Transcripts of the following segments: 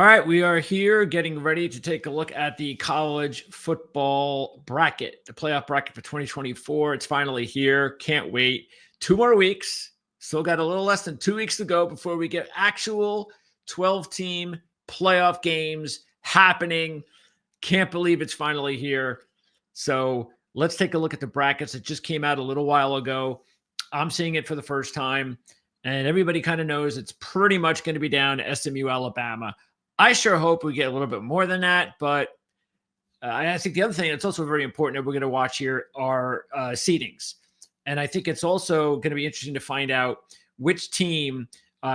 All right, we are here getting ready to take a look at the college football bracket, the playoff bracket for 2024. It's finally here. Can't wait. 2 more weeks. Still got a little less than 2 weeks to go before we get actual 12-team playoff games happening. Can't believe it's finally here. So let's take a look at the brackets. It just came out a little while ago. I'm seeing it for the first time, and everybody kind of knows it's pretty much going to be down to SMU, Alabama. I sure hope we get a little bit more than that, but I think the other thing that's also very important that we're going to watch here are seedings. And I think it's also going to be interesting to find out which team,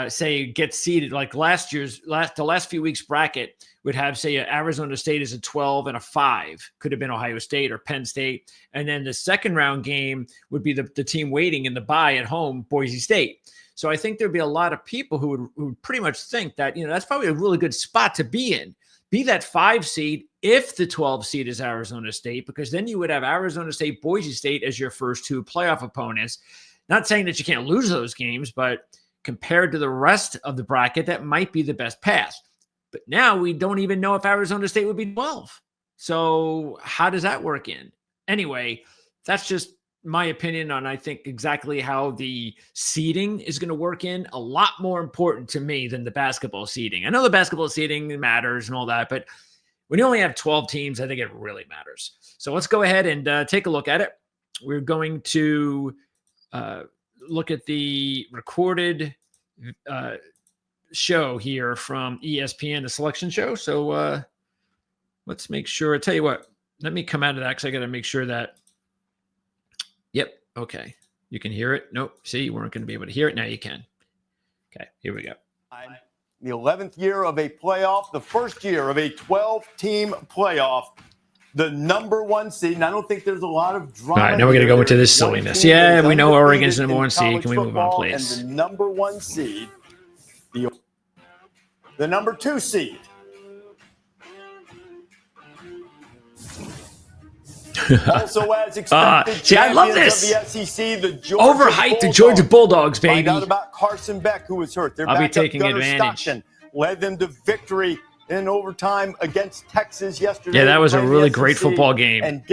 say, gets seeded. Like the last few weeks bracket would have, say, Arizona State as a 12 and a 5. Could have been Ohio State or Penn State. And then the second round game would be the team waiting in the bye at home, Boise State. So I think there'd be a lot of people who would pretty much think that, that's probably a really good spot to be in. Be that 5 seed if the 12 seed is Arizona State, because then you would have Arizona State, Boise State as your first 2 playoff opponents. Not saying that you can't lose those games, but compared to the rest of the bracket, that might be the best path. But now we don't even know if Arizona State would be 12. So how does that work in? Anyway, that's just my opinion on, I think, exactly how the seeding is going to work in. A lot more important to me than the basketball seeding. I know the basketball seeding matters and all that, but when you only have 12 teams, I think it really matters. So let's go ahead and take a look at it. We're going to look at the recorded show here from ESPN, the selection show. So let's make sure. I tell you what, let me come out of that because I got to make sure that. Yep. Okay. You can hear it. Nope. See, you weren't going to be able to hear it. Now you can. Okay. Here we go. The 11th year of a playoff, the first year of a 12-team playoff, the number 1 seed. And I don't think there's a lot of drama. All right. Now we're going to go into this silliness. Yeah, we know Oregon's the number 1 seed. Can we move on, please? And the number 1 seed, the number 2 seed. Also, as expected, see, I love this. Of the SEC, the overhyped the Georgia Bulldogs, baby. Find out about Carson Beck, who was hurt. I'll be taking advantage. Stockton led them to victory in overtime against Texas yesterday. Yeah, that was a really great football game. And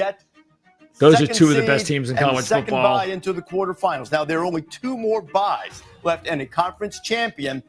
those are 2 of the best teams in college football. Second bye into the quarterfinals. Now there are only 2 more byes left, and a conference champion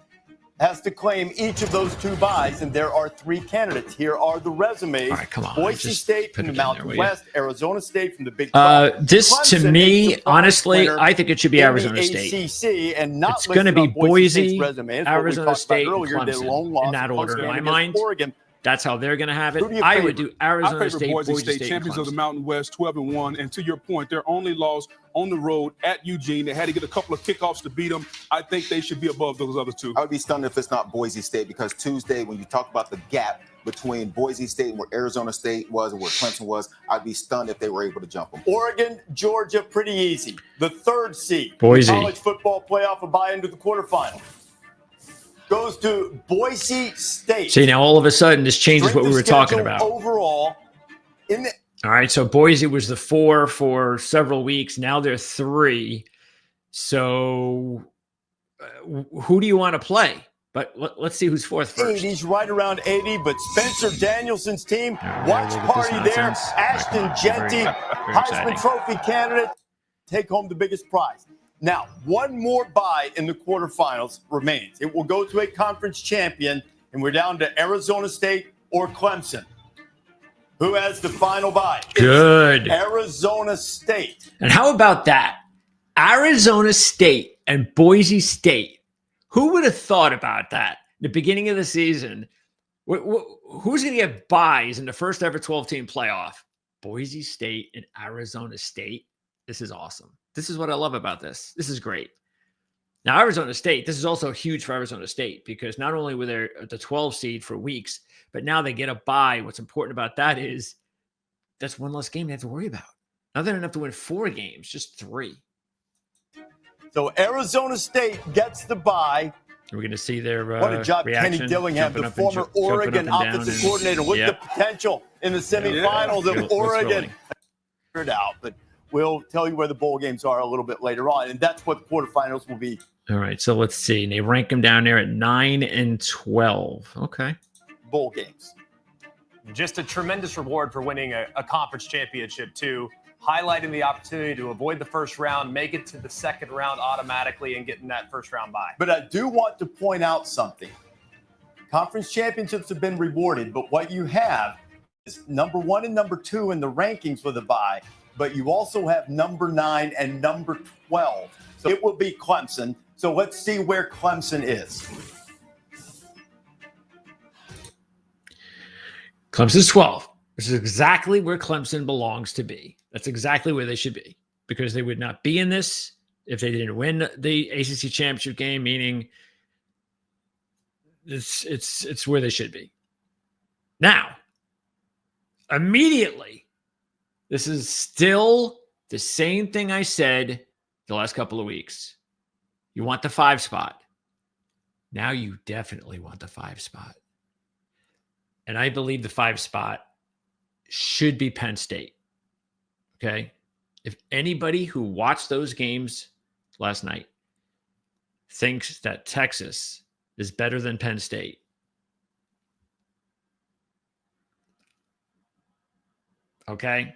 has to claim each of those 2 byes, and there are 3 candidates. Here are the resumes. All right, come on. Boise State from the Mountain West, Arizona State from the Big 12. This, to me, honestly, I think it should be Arizona State. ACC, and not it's going to be Boise, Arizona State, and Clemson in that order in my mind. Oregon. That's how they're going to have it. I would do Arizona State, Boise State, champions of the Mountain West, 12-1. And to your point, their only loss on the road at Eugene. They had to get a couple of kickoffs to beat them. I think they should be above those other 2. I would be stunned if it's not Boise State, because Tuesday, when you talk about the gap between Boise State and where Arizona State was and where Clemson was, I'd be stunned if they were able to jump them. Oregon, Georgia, pretty easy. The 3rd seed. Boise. College football playoff, a bye into the quarterfinal. Goes to Boise State. See, now all of a sudden, this changes what we were talking about. Overall, all right, so Boise was the 4 for several weeks. Now they're 3. So who do you want to play? But let's see who's 4th first. He's right around 80, but Spencer Danielson's team, watch party there. Ashton Genty, Heisman Trophy candidate, take home the biggest prize. Now, 1 more bye in the quarterfinals remains. It will go to a conference champion, and we're down to Arizona State or Clemson. Who has the final bye? Good. It's Arizona State. And how about that? Arizona State and Boise State. Who would have thought about that? The beginning of the season. Who's going to get byes in the first ever 12-team playoff? Boise State and Arizona State. This is awesome. This is what I love about this. This is great. Now, Arizona State, this is also huge for Arizona State because not only were they the 12 seed for weeks, but now they get a bye. What's important about that is that's 1 less game they have to worry about. Now they don't have to win 4 games, just 3. So Arizona State gets the bye. We're going to see their what a job Kenny Dillingham, the former Oregon offensive coordinator, with the potential in the semifinals of Oregon. Figured out, but we'll tell you where the bowl games are a little bit later on, and that's what the quarterfinals will be. All right, so let's see. They rank them down there at 9 and 12. Okay. bowl games. Just a tremendous reward for winning a conference championship, too. Highlighting the opportunity to avoid the first round, make it to the second round automatically, and getting that first round bye. But I do want to point out something. Conference championships have been rewarded, but what you have is number 1 and number 2 in the rankings for the bye, but you also have number 9 and number 12. So it will be Clemson. So let's see where Clemson is. Clemson's 12. This is exactly where Clemson belongs to be. That's exactly where they should be, because they would not be in this if they didn't win the ACC championship game, meaning it's where they should be. Now, immediately, this is still the same thing I said the last couple of weeks. You want the 5 spot. Now you definitely want the 5 spot. And I believe the 5 spot should be Penn State. Okay? If anybody who watched those games last night thinks that Texas is better than Penn State, okay?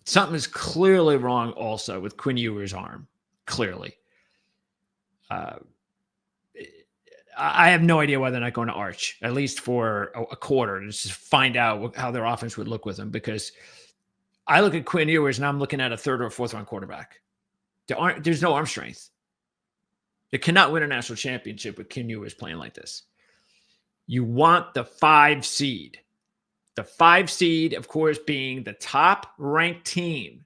Something is clearly wrong also with Quinn Ewers' arm. Clearly. I have no idea why they're not going to Arch, at least for a quarter, to just find out how their offense would look with him. Because I look at Quinn Ewers and I'm looking at a 3rd or 4th round quarterback. There's no arm strength. They cannot win a national championship with Quinn Ewers playing like this. You want the 5 seed. The 5 seed, of course, being the top ranked team.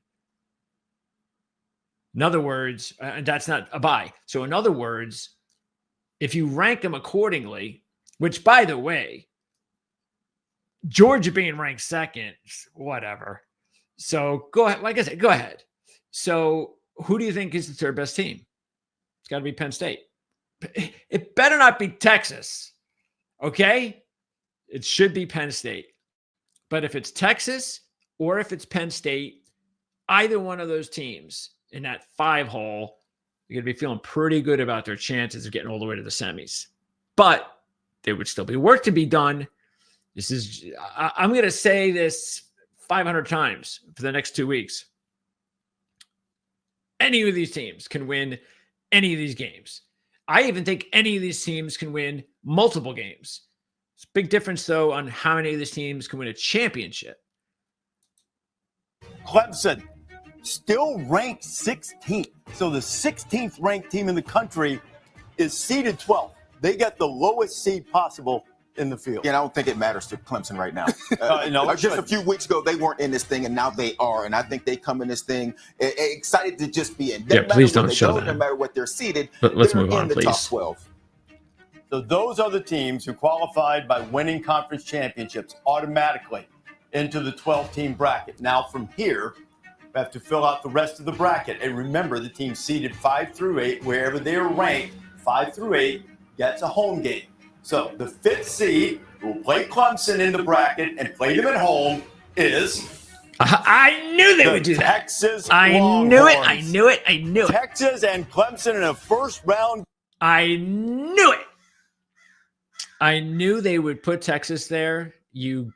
In other words, and that's not a bye. So in other words, if you rank them accordingly, which, by the way, Georgia being ranked 2nd, whatever. So go ahead. Like I said, go ahead. So who do you think is the 3rd best team? It's got to be Penn State. It better not be Texas. Okay? It should be Penn State. But if it's Texas or if it's Penn State, either one of those teams in that 5 hole, you're going to be feeling pretty good about their chances of getting all the way to the semis. But there would still be work to be done. I'm going to say this 500 times for the next 2 weeks. Any of these teams can win any of these games. I even think any of these teams can win multiple games. It's a big difference, though, on how many of these teams can win a championship. Clemson still ranked 16th. So the 16th ranked team in the country is seeded 12th. They got the lowest seed possible in the field. Yeah, I don't think it matters to Clemson right now. No, just a few weeks ago, they weren't in this thing, and now they are. And I think they come in this thing excited to just be in. Yeah, please don't show that. No matter what they're seeded, let's move on, please. Top 12. So those are the teams who qualified by winning conference championships automatically into the 12-team bracket. Now from here, we have to fill out the rest of the bracket. And remember, the teams seeded 5 through 8, wherever they are ranked, 5 through 8, gets a home game. So the 5th seed who will play Clemson in the bracket and play them at home is... I knew they would do that. Texas Longhorns. I knew it. Texas and Clemson in a first round. I knew it. I knew they would put Texas there. You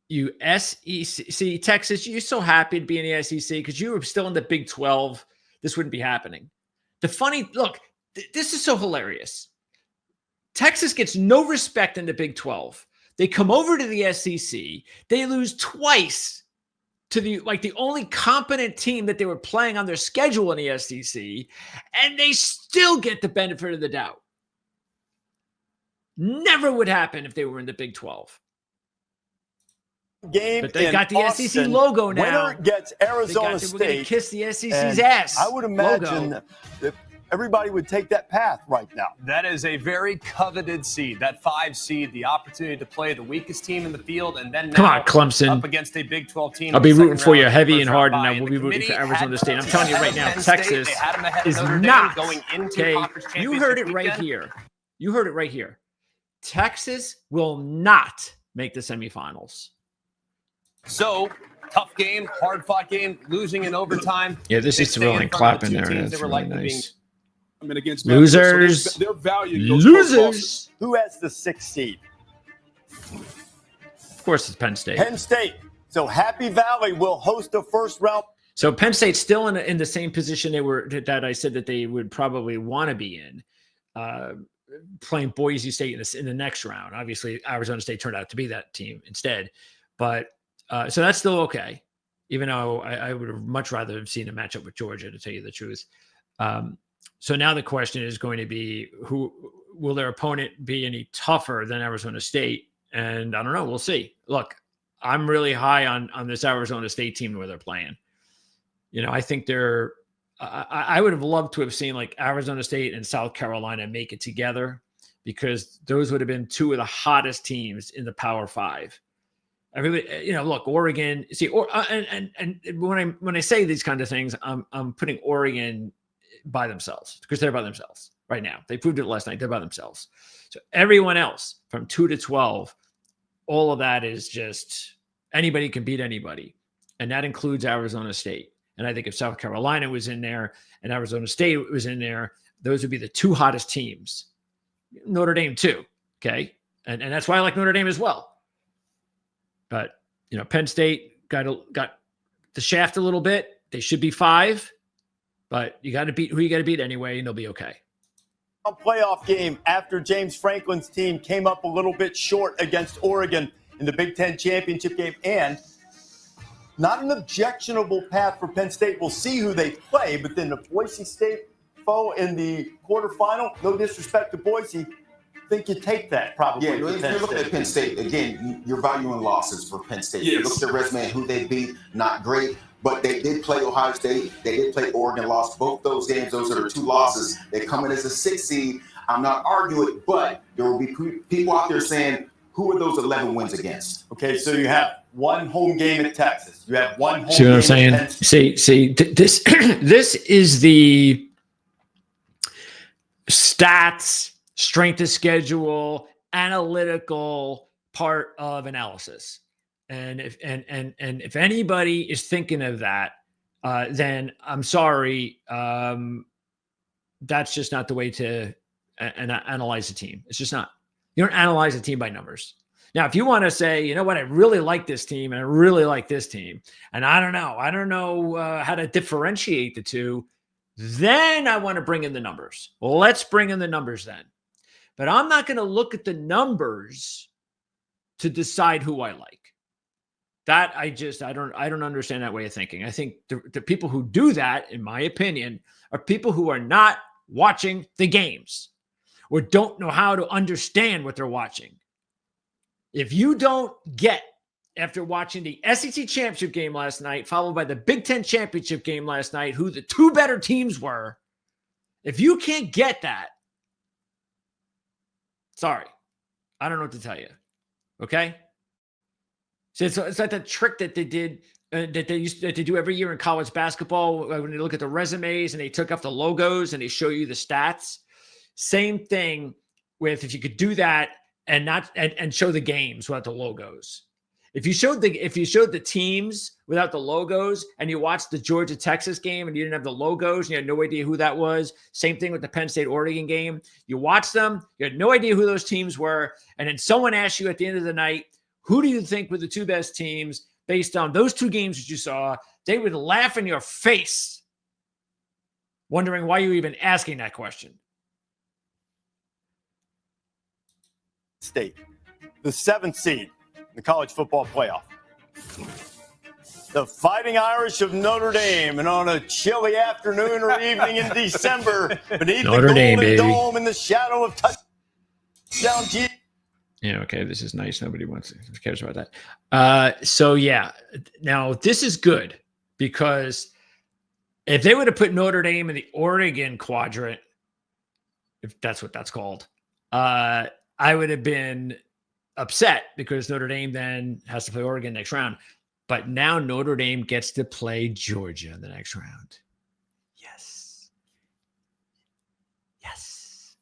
SEC. See, Texas, you're so happy to be in the SEC because you were still in the Big 12. This wouldn't be happening. Look, this is so hilarious. Texas gets no respect in the Big 12. They come over to the SEC. They lose twice to the only competent team that they were playing on their schedule in the SEC, and they still get the benefit of the doubt. Never would happen if they were in the Big 12. Game, but they got the Austin. SEC logo now. Winner gets Arizona State. We're going to kiss the SEC's ass. I would imagine that everybody would take that path right now. That is a very coveted seed. That 5 seed, the opportunity to play the weakest team in the field, and then come on, Clemson, up against a Big 12 team. I'll be rooting for you heavy and hard, and I will be rooting for Arizona State. I'm telling you right now, Texas is not going into okay. You heard it right here. You heard it right here. Texas will not make the semifinals. So, tough game, hard-fought game, losing in overtime. Yeah, this is thrilling. Clapping there. That's really nice. against losers. So they're valuing those close losses. Losers. Who has the 6th seed? Of course, it's Penn State. Penn State. So Happy Valley will host a first round. So Penn State's still in the same position that I said that they would probably want to be in, playing Boise State in the next round. Obviously, Arizona State turned out to be that team instead, but so that's still okay. Even though I would have much rather have seen a matchup with Georgia, to tell you the truth. So now the question is going to be, who will their opponent be any tougher than Arizona State? And I don't know. We'll see. Look, I'm really high on this Arizona State team where they're playing. I think I would have loved to have seen like Arizona State and South Carolina make it together, because those would have been two of the hottest teams in the Power Five. Everybody, look, Oregon. See, and when I say these kind of things, I'm putting Oregon by themselves, because they're by themselves right now. They proved it last night. They're by themselves. So everyone else from 2 to 12, all of that is just anybody can beat anybody, and that includes Arizona State. And I think if South Carolina was in there and Arizona State was in there, those would be the two hottest teams. Notre Dame too, okay? And that's why I like Notre Dame as well. But, Penn State got the shaft a little bit. They should be 5, but you got to beat who you got to beat anyway, and they'll be okay. A playoff game after James Franklin's team came up a little bit short against Oregon in the Big Ten championship game, and not an objectionable path for Penn State. We'll see who they play, but then the Boise State foe in the quarterfinal, no disrespect to Boise, think you take that probably. Yeah, if you're looking at Penn State, again, you're valuing losses for Penn State. Yes. You look at their resume and who they beat, not great, but they did play Ohio State. They did play Oregon, lost both those games. Those are the 2 losses. They come in as a 6th seed. I'm not arguing, but there will be people out there saying, who are those 11 wins against? Okay, so you have one home game at Texas. You have one home See what game I'm saying? at Penn See, this this is the stats, strength of schedule, analytical part of analysis. And if anybody is thinking of that, then I'm sorry. That's just not the way to analyze a team. It's just not. You don't analyze a team by numbers. Now, if you want to say, you know what, I really like this team and I really like this team, and I don't know how to differentiate the two, then I want to bring in the numbers. Well, let's bring in the numbers then. But I'm not going to look at the numbers to decide who I like. That I don't understand that way of thinking. I think the people who do that, in my opinion, are people who are not watching the games or don't know how to understand what they're watching. If you don't get, after watching the SEC championship game last night, followed by the Big Ten championship game last night, who the 2 better teams were, if you can't get that, sorry, I don't know what to tell you. Okay? So it's like that trick that they did, that they do every year in college basketball when they look at the resumes and they took off the logos and they show you the stats. Same thing with, if you could do that and not and show the games without the logos. If you showed the teams without the logos and you watched the Georgia Texas game and you didn't have the logos and you had no idea who that was, same thing with the Penn State Oregon game. You watched them, you had no idea who those teams were, and then someone asked you at the end of the night, who do you think were the 2 best teams based on those 2 games that you saw? They would laugh in your face, wondering why you were even asking that question. State, the 7th seed in the college football playoff. The Fighting Irish of Notre Dame, and on a chilly afternoon or evening in December, beneath the Golden Dome in the shadow of touchdown G. Yeah, okay, this is nice. Nobody cares about that. So, yeah, now this is good, because if they would have put Notre Dame in the Oregon quadrant, if that's what that's called, I would have been upset, because Notre Dame then has to play Oregon next round. But now Notre Dame gets to play Georgia in the next round. Yes. Yes.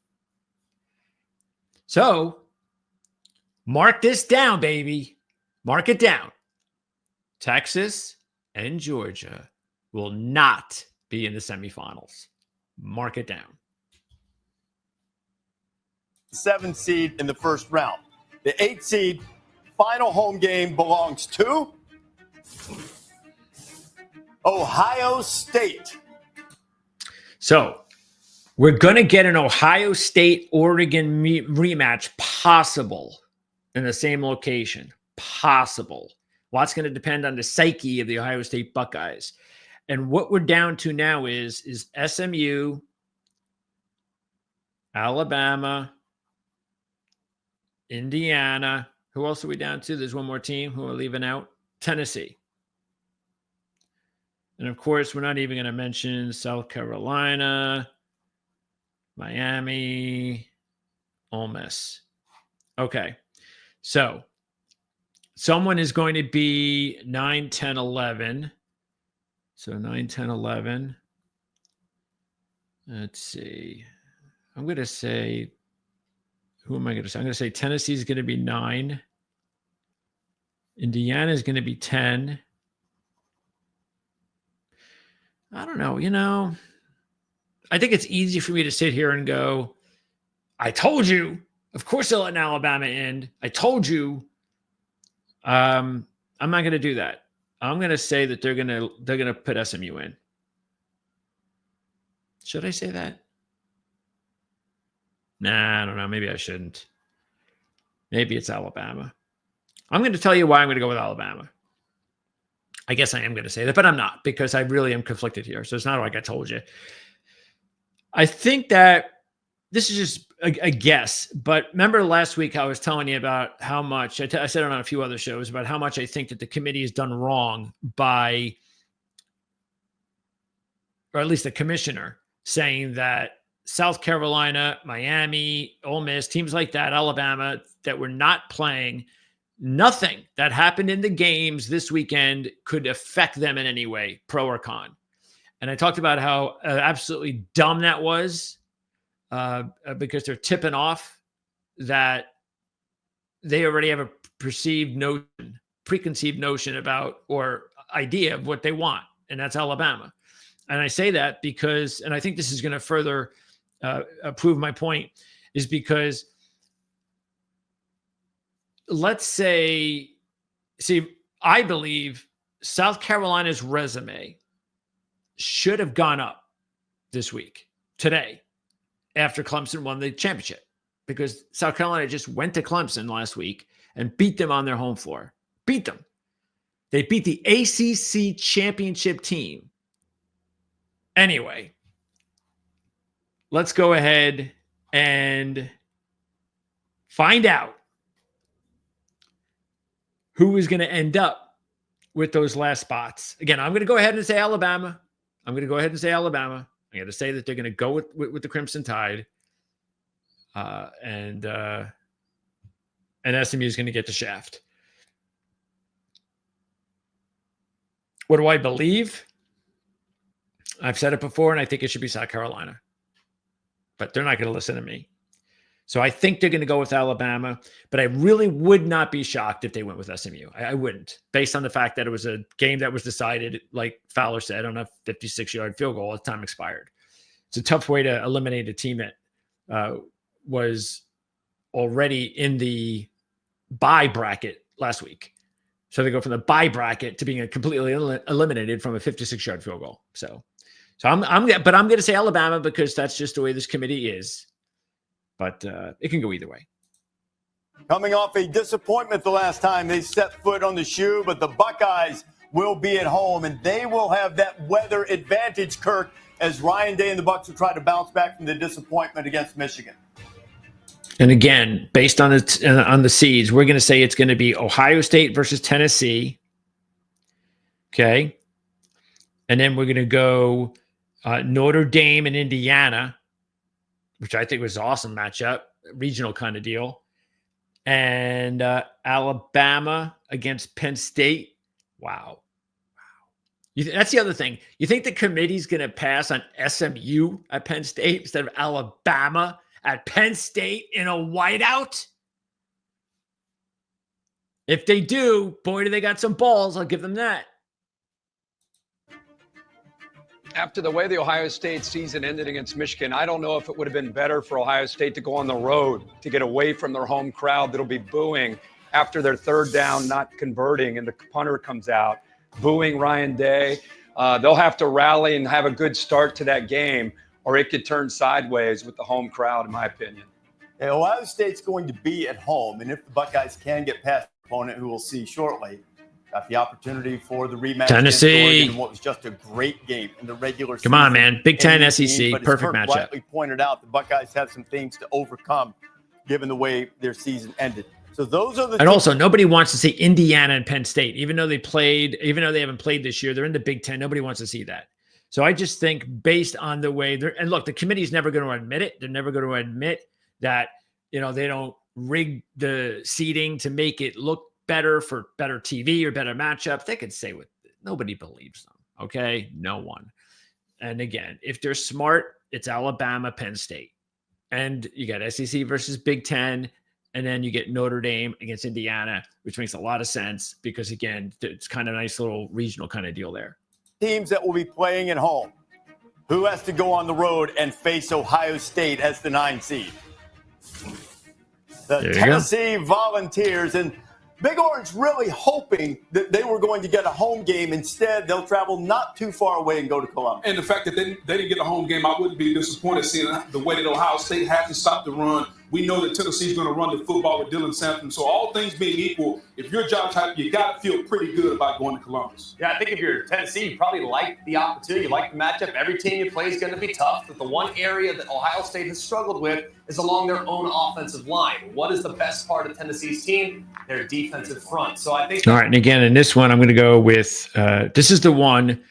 So, mark this down, baby. Mark it down. Texas and Georgia will not be in the semifinals. Mark it down. 7 seed in the first round. The 8 seed final home game belongs to Ohio State. So we're going to get an Ohio State-Oregon rematch possible in the same location. Possible. Lots going to depend on the psyche of the Ohio State Buckeyes. And what we're down to now is SMU, Alabama, Indiana. Who else are we down to? There's one more team who are leaving out. Tennessee. And, of course, we're not even going to mention South Carolina, Miami, Ole Miss. Okay. So someone is going to be 9, 10, 11. So 9, 10, 11. Let's see. I'm going to say, who am I going to say? I'm going to say Tennessee is going to be 9. Indiana is going to be 10. I don't know. I think it's easy for me to sit here and go, I told you. Of course they'll let Alabama in. I told you. I'm not going to do that. I'm going to say that they're going to put SMU in. Should I say that? Nah, I don't know. Maybe I shouldn't. Maybe it's Alabama. I'm going to tell you why I'm going to go with Alabama. I guess I am going to say that, but I'm not, because I really am conflicted here. So it's not like I told you. I think that this is just a guess, but remember last week I was telling you about how much, I said it on a few other shows, about how much I think that the committee has done wrong by, or at least the commissioner, saying that South Carolina, Miami, Ole Miss, teams like that, Alabama, that were not playing, nothing that happened in the games this weekend could affect them in any way, pro or con. And I talked about how absolutely dumb that was, because they're tipping off that they already have a preconceived notion about, or idea of what they want, and that's Alabama. And I say that because, and I think this is going to further prove my point, is because let's say, I believe South Carolina's resume should have gone up this week, today, after Clemson won the championship, because South Carolina just went to Clemson last week and beat them on their home floor. Beat them. They beat the ACC championship team. Anyway, let's go ahead and find out who is going to end up with those last spots. Again, I'm going to go ahead and say Alabama. I'm going to say that they're going to go with the Crimson Tide. And SMU is going to get the shaft. What do I believe? I've said it before, and I think it should be South Carolina. But they're not going to listen to me. So I think they're going to go with Alabama, but I really would not be shocked if they went with SMU. I wouldn't, based on the fact that it was a game that was decided, like Fowler said, on a 56-yard field goal as time expired. It's a tough way to eliminate a team that was already in the bye bracket last week. So they go from the bye bracket to being completely eliminated from a 56-yard field goal. So I'm going to say Alabama, because that's just the way this committee is. But it can go either way. Coming off a disappointment the last time they set foot on the shoe, but the Buckeyes will be at home, and they will have that weather advantage, Kirk, as Ryan Day and the Bucs will try to bounce back from the disappointment against Michigan. And again, based on the seeds, we're going to say it's going to be Ohio State versus Tennessee. Okay. And then we're going to go Notre Dame and Indiana, which I think was an awesome matchup, regional kind of deal. And Alabama against Penn State. Wow. That's the other thing. You think the committee's going to pass on SMU at Penn State instead of Alabama at Penn State in a whiteout? If they do, boy, do they got some balls. I'll give them that. After the way the Ohio State season ended against Michigan, I don't know if it would have been better for Ohio State to go on the road to get away from their home crowd that'll be booing after their third down, not converting, and the punter comes out, booing Ryan Day. They'll have to rally and have a good start to that game, or it could turn sideways with the home crowd, in my opinion. And Ohio State's going to be at home, and if the Buckeyes can get past the opponent, who we'll see shortly, got the opportunity for the rematch. Tennessee. In what was just a great game in the regular season. Come on, man. Big Ten SEC. But Perfect as Kirk matchup. rightly pointed out, the Buckeyes have some things to overcome given the way their season ended. So those are the And also, nobody wants to see Indiana and Penn State, even though they haven't played this year. They're in the Big Ten. Nobody wants to see that. So I just think based on the way and look, the committee is never going to admit it. They're never going to admit that, they don't rig the seating to make it look better for better TV or better matchups. They could say what nobody believes them. Okay. No one. And again, if they're smart, it's Alabama, Penn State. And you got SEC versus Big Ten. And then you get Notre Dame against Indiana, which makes a lot of sense because, again, it's kind of a nice little regional kind of deal there. Teams that will be playing at home. Who has to go on the road and face Ohio State as the 9 seed? The Tennessee Volunteers. And Big Orange really hoping that they were going to get a home game. Instead, they'll travel not too far away and go to Columbus. And the fact that they didn't get a home game, I wouldn't be disappointed seeing the way that Ohio State hasn't stopped the run. We know that Tennessee's going to run the football with Dylan Sampson. So all things being equal, if you're Josh Heupel, you got to feel pretty good about going to Columbus. Yeah, I think if you're Tennessee, you probably like the opportunity, you like the matchup. Every team you play is going to be tough. But the one area that Ohio State has struggled with is along their own offensive line. What is the best part of Tennessee's team? Their defensive front. So I think. All right, and again, in this one, I'm going to go with. This is the one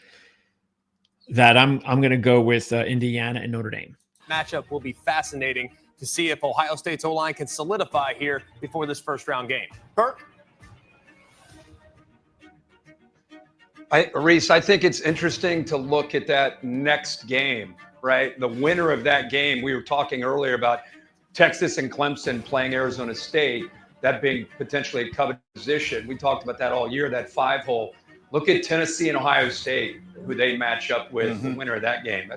that I'm going to go with Indiana and Notre Dame. Matchup will be fascinating to see if Ohio State's O-line can solidify here before this first-round game. Kirk? Reese, I think it's interesting to look at that next game, right? The winner of that game, we were talking earlier about Texas and Clemson playing Arizona State, that being potentially a coveted position. We talked about that all year, that 5-hole. Look at Tennessee and Ohio State, who they match up with, the winner of that game.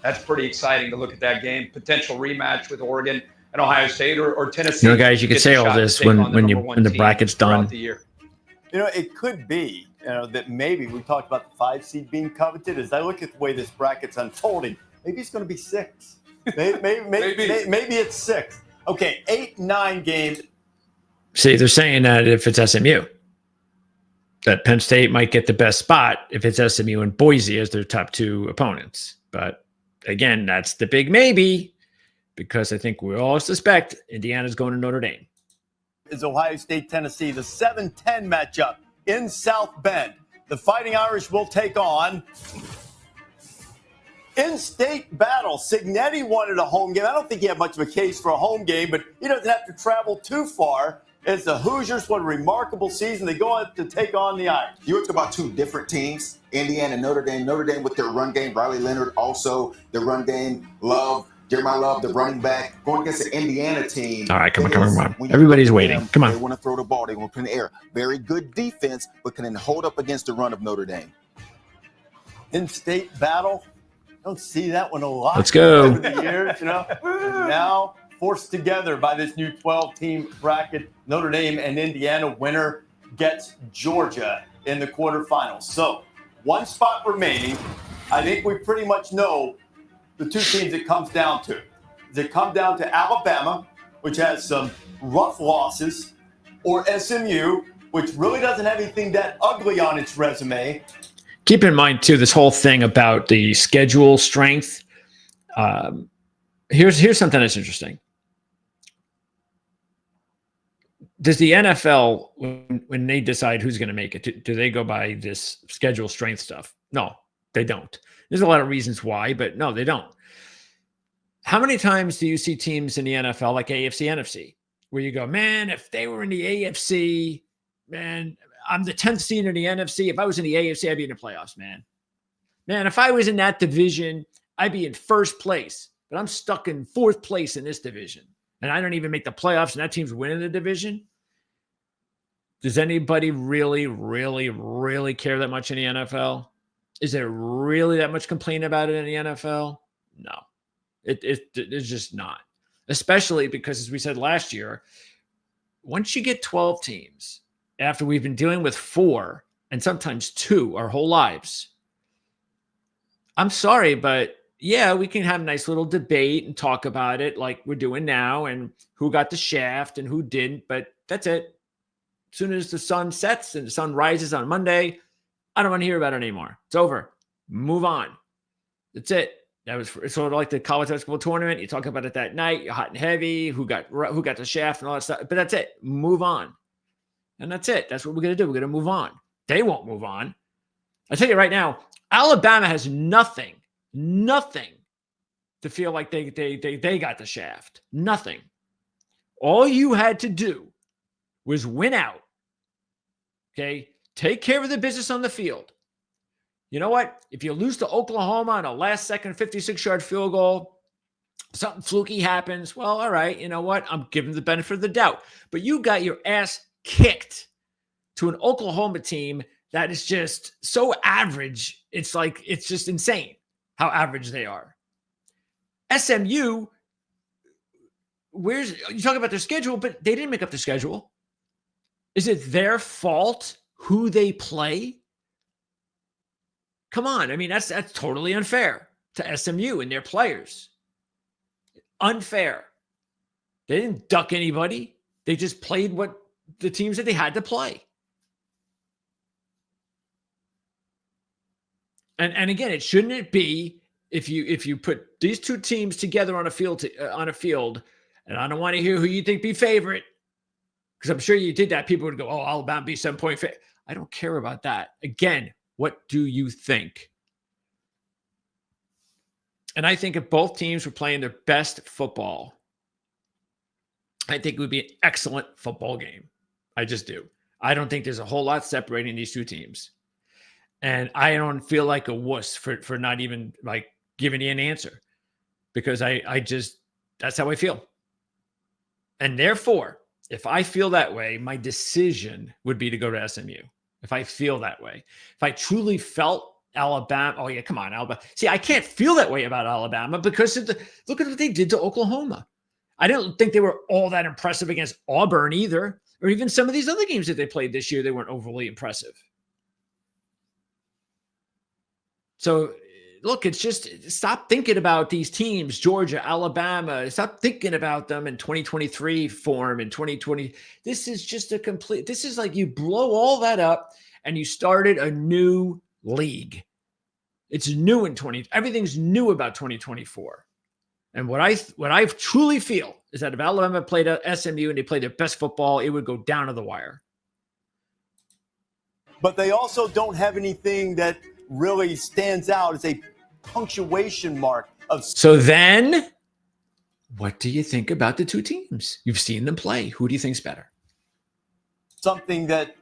That's pretty exciting to look at that game. Potential rematch with Oregon and Ohio State or Tennessee. Guys, you can say all this when the bracket's done. It could be that maybe we talked about the 5 seed being coveted. As I look at the way this bracket's unfolding, maybe it's going to be 6. Maybe it's 6. Okay, 8-9 games. See, they're saying that if it's SMU, that Penn State might get the best spot if it's SMU and Boise as their top 2 opponents. But again, that's the big maybe, because I think we all suspect Indiana's going to Notre Dame. Is Ohio State, Tennessee, the 7-10 matchup in South Bend. The Fighting Irish will take on in-state battle. Signetti wanted a home game. I don't think he had much of a case for a home game, but he doesn't have to travel too far. It's the Hoosiers. What a remarkable season. They go out to take on the Irish. You were talking about 2 different teams, Indiana and Notre Dame. Notre Dame with their run game, Riley Leonard also the run game, Jeremiah Love, the running back, going against the Indiana team. All right, come on. Everybody's waiting. Come on. They want to throw the ball. They want to put in the air. Very good defense, but can hold up against the run of Notre Dame. In-state battle. Don't see that one a lot. Let's go. Over the years, Now forced together by this new 12-team bracket. Notre Dame and Indiana. Winner gets Georgia in the quarterfinals. So 1 spot remaining. I think we pretty much know the 2 teams it comes down to. Does it come down to Alabama, which has some rough losses, or SMU, which really doesn't have anything that ugly on its resume? Keep in mind, too, this whole thing about the schedule strength. Here's something that's interesting. Does the NFL, when they decide who's going to make it, do they go by this schedule strength stuff? No, they don't. There's a lot of reasons why, but no, they don't. How many times do you see teams in the NFL like AFC, NFC, where you go, man, if they were in the AFC, man, I'm the 10th seed in the NFC. If I was in the AFC, I'd be in the playoffs, man. Man, if I was in that division, I'd be in first place, but I'm stuck in 4th place in this division. And I don't even make the playoffs, and that team's winning the division. Does anybody really, really, really care that much in the NFL? Is there really that much complaining about it in the NFL? No, it's just not. Especially because, as we said last year, once you get 12 teams, after we've been dealing with 4 and sometimes 2 our whole lives, I'm sorry, but yeah, we can have a nice little debate and talk about it like we're doing now and who got the shaft and who didn't, but that's it. As soon as the sun sets and the sun rises on Monday, I don't want to hear about it anymore. It's over. Move on. That's it. That was sort of like the college basketball tournament. You talk about it that night. You're hot and heavy. Who got the shaft and all that stuff. But that's it. Move on. And that's it. That's what we're going to do. We're going to move on. They won't move on. I tell you right now, Alabama has nothing to feel like they got the shaft. Nothing. All you had to do was win out. Okay? Take care of the business on the field. You know what? If you lose to Oklahoma on a last-second 56-yard field goal, something fluky happens. Well, all right. You know what? I'm giving the benefit of the doubt. But you got your ass kicked to an Oklahoma team that is just so average. It's like, it's just insane how average they are. SMU, you talk about their schedule, but they didn't make up the schedule. Is it their fault who they play? Come on. I mean, that's totally unfair to SMU and their players. Unfair. They didn't duck anybody. They just played what the teams that they had to play. And again, it shouldn't it be if you put these two teams together on a field, and I don't want to hear who you think be favorite, because I'm sure you did that. People would go, "Oh, Alabama be 7-point favorite." I don't care about that. Again, what do you think? And I think if both teams were playing their best football, I think it would be an excellent football game. I just do. I don't think there's a whole lot separating these two teams. And I don't feel like a wuss for not even like giving you an answer, because I just, that's how I feel. And therefore, if I feel that way, my decision would be to go to SMU. If I feel that way, if I truly felt Alabama, oh yeah, come on, Alabama. See, I can't feel that way about Alabama because look at what they did to Oklahoma. I didn't think they were all that impressive against Auburn either, or even some of these other games that they played this year. They weren't overly impressive. So look, it's just stop thinking about these teams, Georgia, Alabama. Stop thinking about them in 2023 form in 2020. This is just this is like you blow all that up and you started a new league. It's new in everything's new about 2024. And what I truly feel is that if Alabama played a SMU and they played their best football, it would go down to the wire. But they also don't have anything that really stands out as a punctuation mark of. So then, what do you think about the two teams? You've seen them play. Who do you think's better? Something that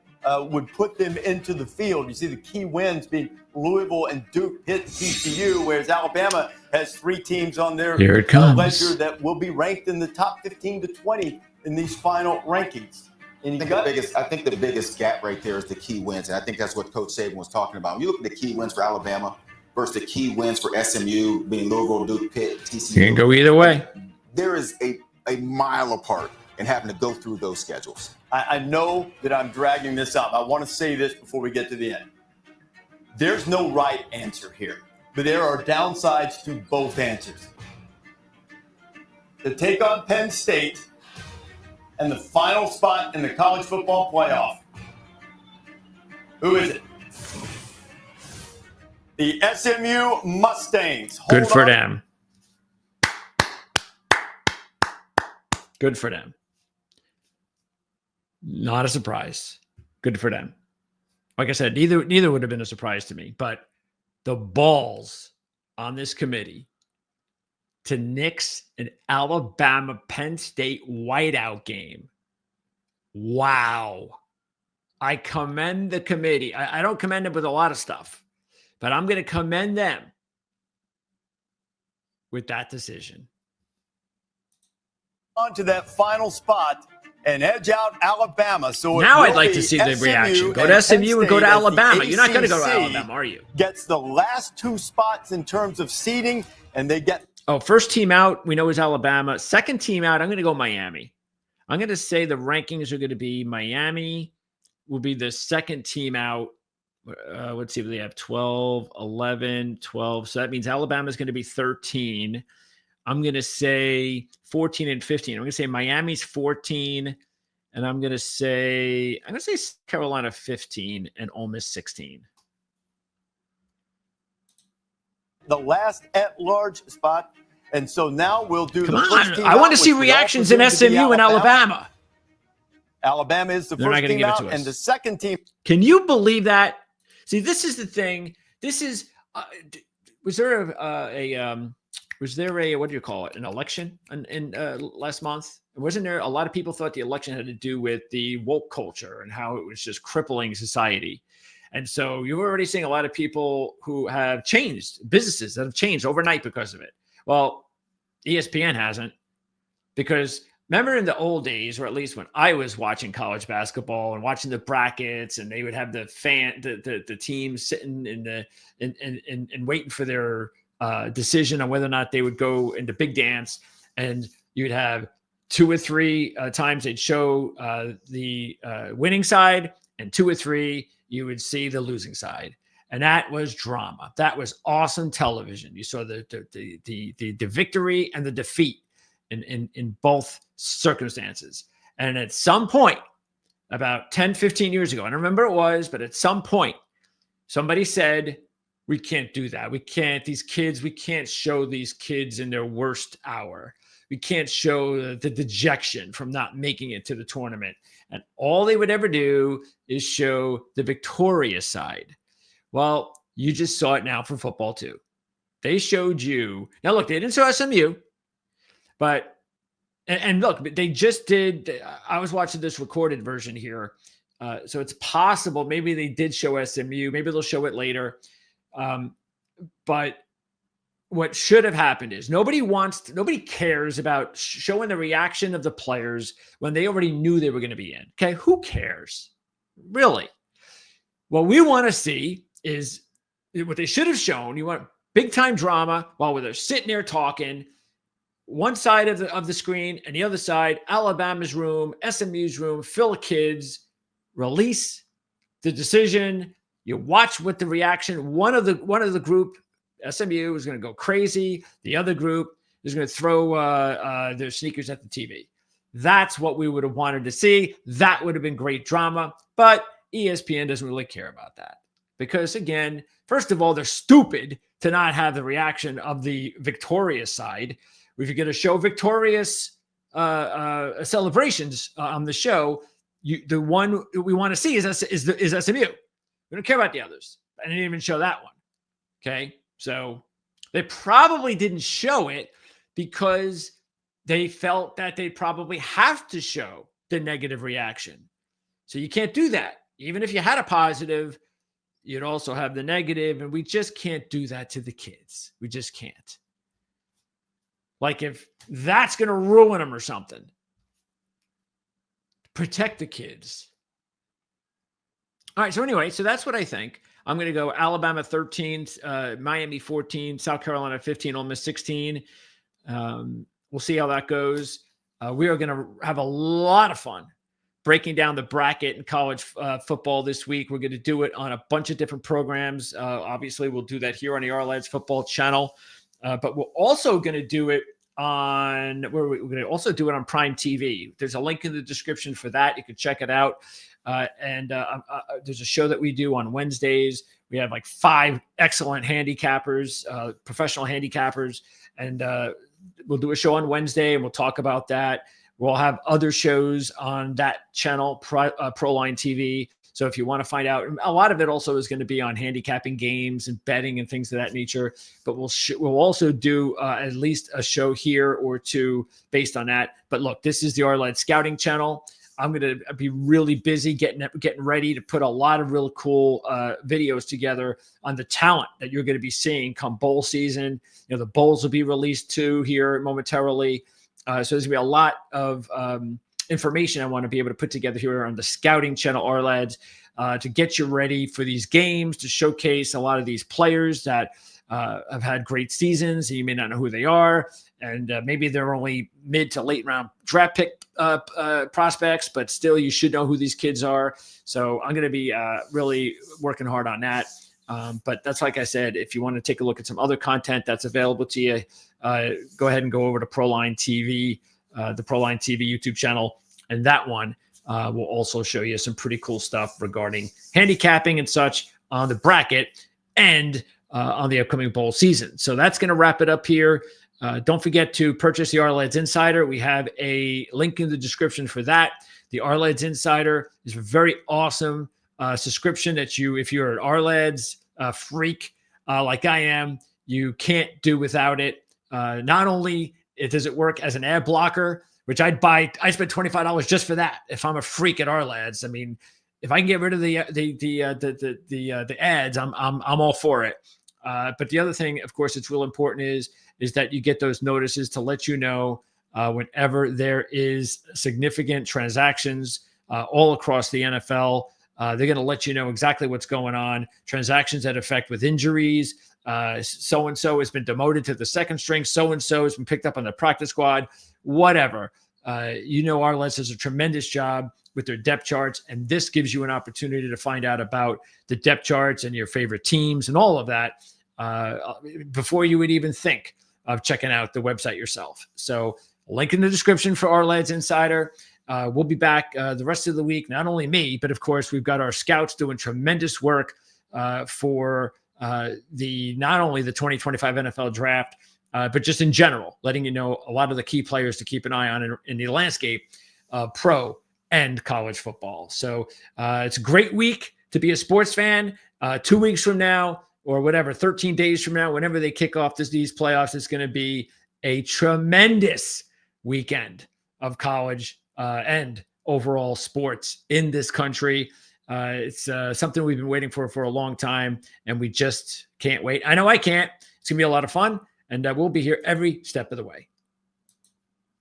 would put them into the field. You see the key wins being Louisville and Duke hit TCU, whereas Alabama has 3 teams on their ledger that will be ranked in the top 15 to 20 in these final rankings. And I think the biggest gap right there is the key wins, and I think that's what Coach Saban was talking about. When you look at the key wins for Alabama versus the key wins for SMU, being Louisville, Duke, Pitt, TCU. You can go either way. There is a mile apart in having to go through those schedules. I know that I'm dragging this out. I want to say this before we get to the end. There's no right answer here, but there are downsides to both answers. To take on Penn State and the final spot in the college football playoff, who is it? The SMU Mustangs. Good for them. Good for them. Not a surprise. Good for them. Like I said, neither would have been a surprise to me, but the balls on this committee to nix an Alabama Penn State whiteout game. Wow. I commend the committee. I don't commend them with a lot of stuff, but I'm going to commend them with that decision. On to that final spot and edge out Alabama. So now I'd like to see the reaction. Go to SMU and go to Alabama. You're not going to go to Alabama, are you? Gets the last 2 spots in terms of seeding, and they get. Oh, first team out, we know is Alabama. Second team out, I'm going to go Miami. I'm going to say the rankings are going to be Miami will be the second team out. Let's see if they have 12, 11, 12. So that means Alabama is going to be 13. I'm going to say 14 and 15. I'm going to say Miami's 14. And I'm going to say Carolina 15 and Ole Miss 16. The last at-large spot. And so now we'll do Come the on. first team I want out, to see which would reactions also in seem to be SMU and Alabama. Alabama is the They're not first gonna team give it out, to us. and the second team. Can you believe that? See, this is the thing. This is was there a what do you call it? An election in last month? Wasn't there? A lot of people thought the election had to do with the woke culture and how it was just crippling society. And so you're already seeing a lot of people who have changed, businesses that have changed overnight because of it. Well, ESPN hasn't, because remember in the old days, or at least when I was watching college basketball and watching the brackets, and they would have the teams sitting and waiting for their decision on whether or not they would go into big dance, and you'd have 2 or 3 times they'd show the winning side, and 2 or 3 you would see the losing side. And that was drama. That was awesome television. You saw the victory and the defeat in both circumstances. And at some point, about 10, 15 years ago, I don't remember it was, but at some point, somebody said, we can't do that. We can't show these kids in their worst hour. We can't show the dejection from not making it to the tournament. And all they would ever do is show the victorious side. Well, you just saw it now for football too. They showed you. Now, look, they didn't show SMU, but, and look, they just did. I was watching this recorded version here. So it's possible maybe they did show SMU. Maybe they'll show it later. But what should have happened is nobody cares about showing the reaction of the players when they already knew they were going to be in. Okay. Who cares? Really? What we want to see is what they should have shown. You want big time drama while they're sitting there talking, one side of the screen and the other side, Alabama's room, SMU's room, full of kids, release the decision. You watch what the reaction, one of the group, SMU, is going to go crazy. The other group is going to throw their sneakers at the TV. That's what we would have wanted to see. That would have been great drama. But ESPN doesn't really care about that. Because, again, first of all, they're stupid to not have the reaction of the victorious side. If you're going to show victorious celebrations on the show, the one we want to see is SMU. We don't care about the others. I didn't even show that one. Okay? So they probably didn't show it because they felt that they probably have to show the negative reaction. So you can't do that. Even if you had a positive, you'd also have the negative, and we just can't do that to the kids. We just can't. Like if that's going to ruin them or something. Protect the kids. All right, so anyway, so that's what I think. I'm going to go Alabama 13, Miami 14, South Carolina 15, Ole Miss 16. We'll see how that goes. We are going to have a lot of fun breaking down the bracket in college football this week. We're going to do it on a bunch of different programs. Obviously, we'll do that here on the Ourlads football channel. But we're also going to do it on Prime TV. There's a link in the description for that. You can check it out. There's a show that we do on Wednesdays. We have like 5 excellent handicappers, professional handicappers, and we'll do a show on Wednesday and we'll talk about that. We'll have other shows on that channel, Proline TV. So if you want to find out, a lot of it also is going to be on handicapping games and betting and things of that nature. But we'll also do at least a show here or 2 based on that. But look, this is the Ourlads Scouting channel. I'm going to be really busy getting ready to put a lot of real cool videos together on the talent that you're going to be seeing come bowl season. The bowls will be released too here momentarily. So there's going to be a lot of information I want to be able to put together here on the scouting channel, Ourlads, to get you ready for these games, to showcase a lot of these players that have had great seasons. You may not know who they are, and maybe they're only mid to late round draft pick prospects, but still you should know who these kids are. So I'm going to be really working hard on that. But that's, like I said, if you want to take a look at some other content that's available to you, go ahead and go over to Proline TV, the Proline TV YouTube channel. And that one will also show you some pretty cool stuff regarding handicapping and such on the bracket and on the upcoming bowl season. So that's going to wrap it up here. Don't forget to purchase the Ourlads Insider. We have a link in the description for that. The Ourlads Insider is a very awesome subscription that if you're an Ourlads freak like I am, you can't do without it. Not only does it work as an ad blocker, which I spent $25 just for that. If I'm a freak at Ourlads, I mean, if I can get rid of the ads, I'm all for it. But the other thing, of course, it's real important is that you get those notices to let you know whenever there is significant transactions all across the NFL. They're going to let you know exactly what's going on. Transactions that affect with injuries. So-and-so has been demoted to the second string. So-and-so has been picked up on the practice squad. Whatever. Ourlads does a tremendous job with their depth charts, and this gives you an opportunity to find out about the depth charts and your favorite teams and all of that before you would even think of checking out the website yourself. So link in the description for Ourlads Insider. We'll be back the rest of the week. Not only me, but of course we've got our scouts doing tremendous work for not only the 2025 NFL draft, but just in general, letting you know a lot of the key players to keep an eye on in the landscape of pro and college football. So it's a great week to be a sports fan. 2 weeks from now, or whatever, 13 days from now, whenever they kick off these playoffs, it's going to be a tremendous weekend of college and overall sports in this country. It's something we've been waiting for a long time, and we just can't wait. I know I can't. It's going to be a lot of fun, and we'll be here every step of the way.